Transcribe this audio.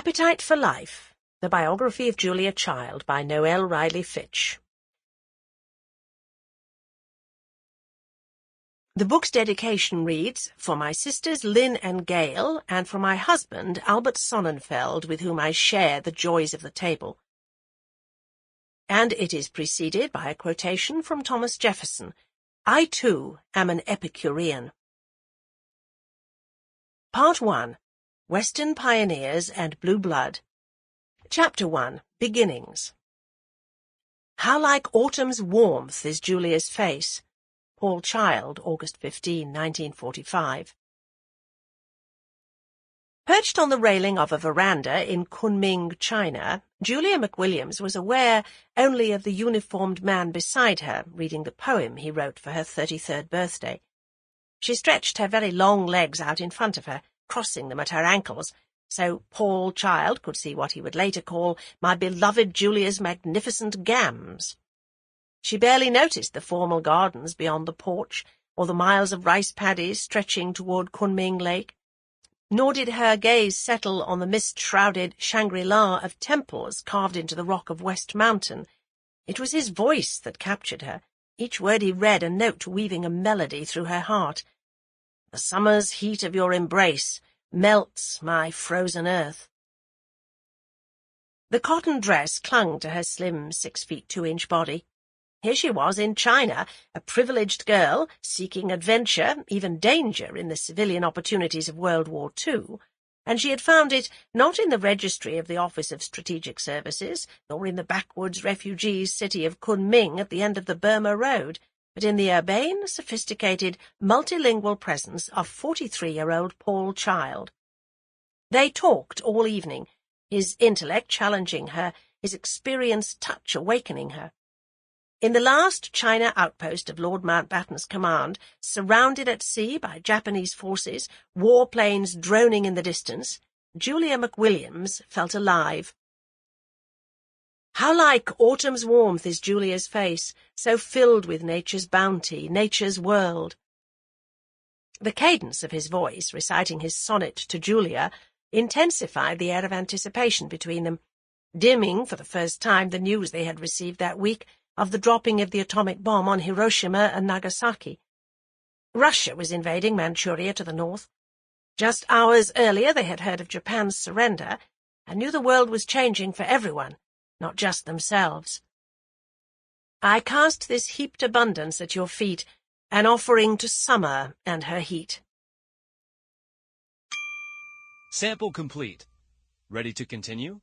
Appetite for Life, The Biography of Julia Child by Noël Riley Fitch. The book's dedication reads, "For my sisters Lynn and Gail, and for my husband Albert Sonnenfeld, with whom I share the joys of the table." And it is preceded by a quotation from Thomas Jefferson, "I too am an Epicurean." Part 1. Western Pioneers and Blue Blood. Chapter 1. Beginnings. How like autumn's warmth is Julia's face. Paul Child, August 15, 1945. Perched on the railing of a veranda in Kunming, China, Julia McWilliams was aware only of the uniformed man beside her, reading the poem he wrote for her 33rd birthday. She stretched her very long legs out in front of her, crossing them at her ankles, so Paul Child could see what he would later call my beloved Julia's magnificent gams. She barely noticed the formal gardens beyond the porch, or the miles of rice paddies stretching toward Kunming Lake, nor did her gaze settle on the mist-shrouded Shangri-La of temples carved into the rock of West Mountain. It was his voice that captured her, each word he read a note weaving a melody through her heart. The summer's heat of your embrace melts my frozen earth. The cotton dress clung to her slim 6 feet 2 inch body. Here she was in China, a privileged girl, seeking adventure, even danger, in the civilian opportunities of World War II, and she had found it not in the registry of the Office of Strategic Services, nor in the backwoods refugees' city of Kunming at the end of the Burma Road, but in the urbane, sophisticated, multilingual presence of 43-year-old Paul Child. They talked all evening, his intellect challenging her, his experienced touch awakening her. In the last China outpost of Lord Mountbatten's command, surrounded at sea by Japanese forces, warplanes droning in the distance, Julia McWilliams felt alive. How like autumn's warmth is Julia's face, so filled with nature's bounty, nature's world. The cadence of his voice, reciting his sonnet to Julia, intensified the air of anticipation between them, dimming for the first time the news they had received that week of the dropping of the atomic bomb on Hiroshima and Nagasaki. Russia was invading Manchuria to the north. Just hours earlier they had heard of Japan's surrender, and knew the world was changing for everyone, not just themselves. I cast this heaped abundance at your feet, an offering to summer and her heat. Sample complete. Ready to continue?